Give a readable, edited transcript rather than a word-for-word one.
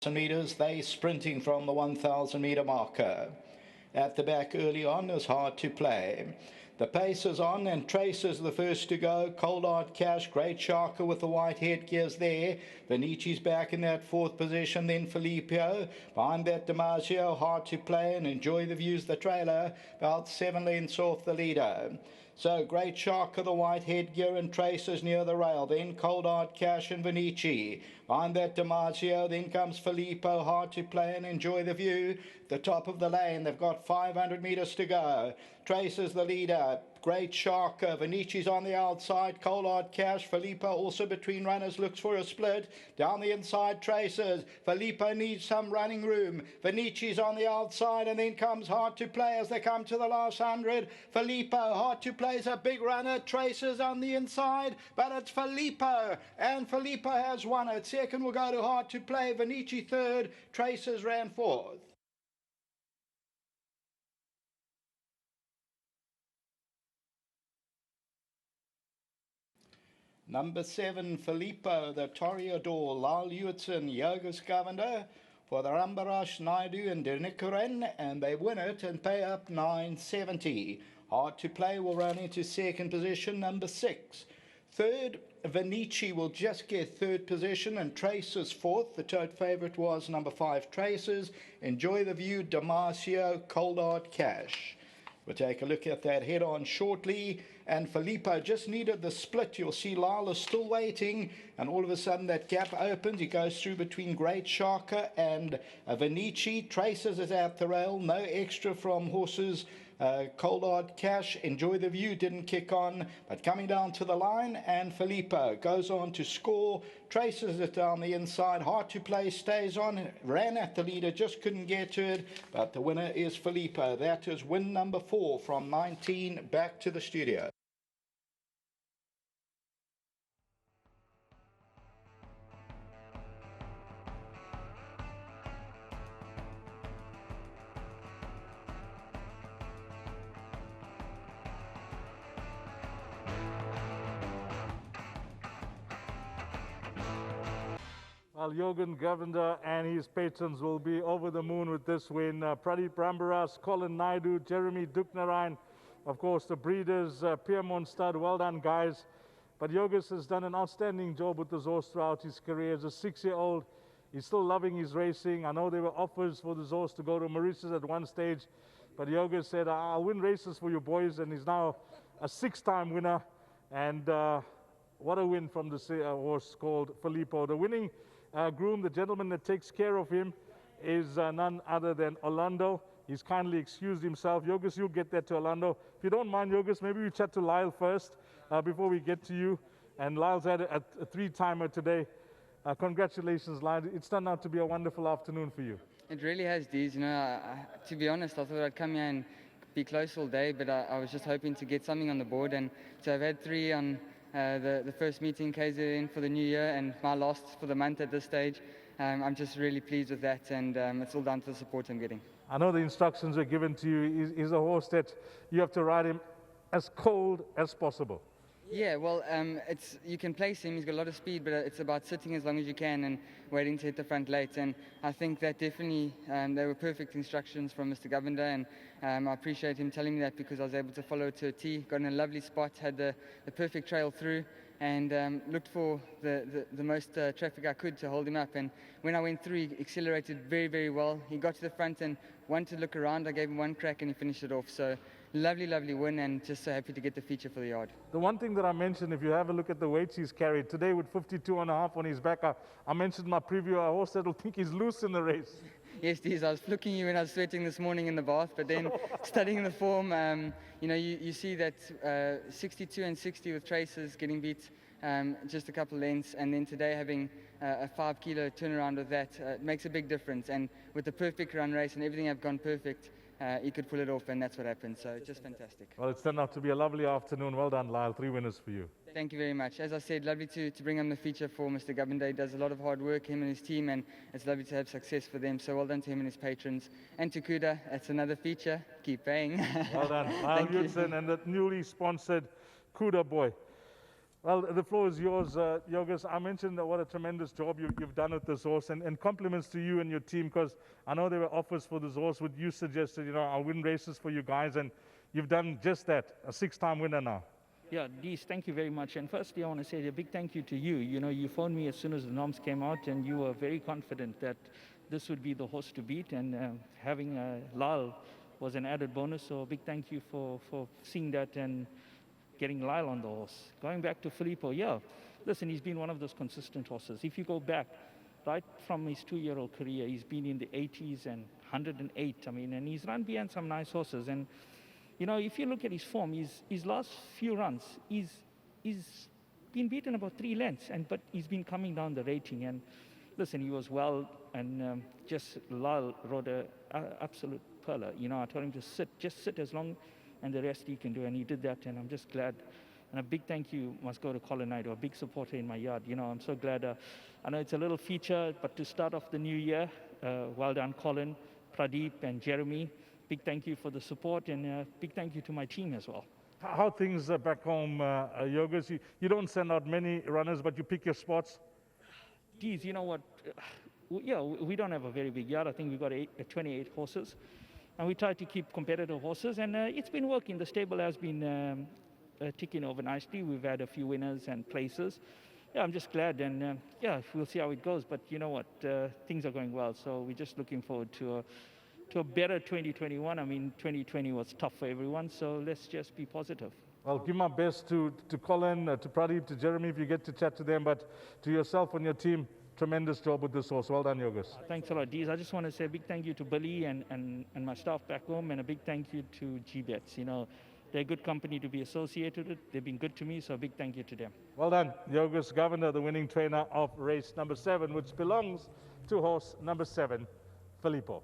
meters, they sprinting from the 1,000 meter marker. At the back early on is Hard to Play. The pace is on and Tracer's the first to go. Cold Hard Cash, Great Sharker with the white headgears there. Venici's back in that fourth position, then FILIPPO. Behind that DiMaggio, Hard to Play and Enjoy the Views, the trailer, about 7 lengths off the leader. So Great Sharker, the white headgear, and Tracer's near the rail. Then Cold Hard Cash and Venici. Behind that DiMaggio, then comes FILIPPO, Hard to Play and Enjoy the View. The top of the lane, they've got 500 meters to go. Tracer's the leader. Great Sharker, Venici's on the outside, Cold Hard Cash, FILIPPO also between runners, looks for a split. Down the inside, Tracer's. FILIPPO needs some running room. Venici's on the outside, and then comes Hard to Play as they come to the last 100. FILIPPO, Hard to Play is a big runner. Tracer's on the inside, but it's FILIPPO, and FILIPPO has won it. Second will go to Hard to Play, Venici third, Tracer's ran fourth. Number 7, FILIPPO, the Toreador, Lyle Hewitson, Yogus Governor for the Rambarash, Naidu and Dinikuren, and they win it and pay up 970. Hard to Play will run into second position, number 6. Third, Venici will just get third position and Tracer's fourth. The tote favourite was number 5, Tracer's. Enjoy the View, Damasio, Cold Hard Cash. We'll take a look at that head-on shortly. And FILIPPO just needed the split. You'll see Lyle is still waiting. And all of a sudden that gap opens. He goes through between Great Sharker and Venici. Tracer's is at the rail. No extra from horses. Cold Hard Cash, Enjoy the View didn't kick on, but coming down to the line, and FILIPPO goes on to score. Traces it down the inside. Hard to Play stays on, ran at the leader, just couldn't get to it, but the winner is FILIPPO. That is win number 4 from 19. Back to the studio. Well, Yogan Govender and his patrons will be over the moon with this win. Pradeep Rambaras, Colin Naidu, Jeremy Duknarayan, of course, the breeders, Piermont Stud, well done, guys. But Yogas has done an outstanding job with this horse throughout his career. As a 6-year-old, he's still loving his racing. I know there were offers for this horse to go to Mauritius at one stage, but Yogas said, I'll win races for you boys, and he's now a 6-time winner. And what a win from this horse called FILIPPO. The winning groom, the gentleman that takes care of him, is none other than Orlando. He's kindly excused himself. Yogas, you'll get that to Orlando. If you don't mind, Yogas, maybe we chat to Lyle first before we get to you. And Lyle's had a 3-timer today. Congratulations, Lyle. It's turned out to be a wonderful afternoon for you. It really has, Deez. You know, to be honest, I thought I'd come here and be close all day, but I was just hoping to get something on the board. And so I've had 3 on the first meeting KZN for the new year and my last for the month at this stage. I'm just really pleased with that, and it's all down to the support I'm getting. I know the instructions were given to you. He's a horse that you have to ride him as cold as possible. Yeah, well, you can place him. He's got a lot of speed, but it's about sitting as long as you can and waiting to hit the front late. And I think that definitely they were perfect instructions from Mr. Govender, and I appreciate him telling me that because I was able to follow it to a T. Got in a lovely spot, had the perfect trail through, and looked for the most traffic I could to hold him up. And when I went through, he accelerated very, very well. He got to the front and wanted to look around. I gave him one crack and he finished it off. So lovely, lovely win, and just so happy to get the feature for the yard. The one thing that I mentioned, if you have a look at the weights he's carried today with 52.5 on his back, I mentioned in my preview, a horse that'll think he's loose in the race. Yes, Deez, I was flicking you when I was sweating this morning in the bath, but then studying the form, you know, you see that 62 and 60 with Traces getting beat just a couple lengths, and then today having a 5-kilo turnaround with that makes a big difference. And with the perfect run race and everything have gone perfect, he could pull it off, and that's what happened. So just fantastic. Well, it's turned out to be a lovely afternoon. Well done, Lyle. 3 winners for you. Thank you very much. As I said, lovely to bring on the feature for Mr. Govender. He does a lot of hard work, him and his team, and it's lovely to have success for them. So well done to him and his patrons. And to Kuda, that's another feature. Keep paying. Well done. Lyle Hewitson and the newly sponsored Kuda boy. Well, the floor is yours, Yorgos. I mentioned what a tremendous job you've done with this horse, and compliments to you and your team, because I know there were offers for this horse which you suggested, you know, I'll win races for you guys, and you've done just that, a 6-time winner now. Yeah, Dees, thank you very much. And firstly, I want to say a big thank you to you. You know, you phoned me as soon as the noms came out, and you were very confident that this would be the horse to beat, and having Lyle was an added bonus. So a big thank you for seeing that and getting Lyle on the horse. Going back to Filippo, yeah, listen, he's been one of those consistent horses. If you go back, right from his 2-year-old career, he's been in the 80s and 108. I mean, and he's run behind some nice horses. And, you know, if you look at his form, his last few runs, he's been beaten about 3 lengths, but he's been coming down the rating. And listen, he was well, and just Lyle rode an absolute pearler. You know, I told him to just sit as long, and the rest he can do, and he did that, and I'm just glad. And a big thank you must go to Colin Knight, a big supporter in my yard. You know, I'm so glad. I know it's a little feature, but to start off the new year, well done, Colin, Pradeep, and Jeremy. Big thank you for the support, and big thank you to my team as well. How are things back home, Yorgos? You don't send out many runners, but you pick your spots? Geez, you know what? Yeah, we don't have a very big yard. I think we've got 28 horses. And we try to keep competitive horses, and it's been working. The stable has been ticking over nicely. We've had a few winners and places. Yeah, I'm just glad, and yeah, we'll see how it goes. But you know what? Things are going well, so we're just looking forward to a better 2021. I mean, 2020 was tough for everyone, so let's just be positive. I'll give my best to Colin, to Pradeep, to Jeremy, if you get to chat to them, but to yourself and your team, tremendous job with this horse. Well done, Yorgos. Thanks a lot, Dees. I just want to say a big thank you to Billy and my staff back home, and a big thank you to GBets. You know, they're a good company to be associated with. They've been good to me, so a big thank you to them. Well done, Yorgos Governor, the winning trainer of race number 7, which belongs to horse number 7, Filippo.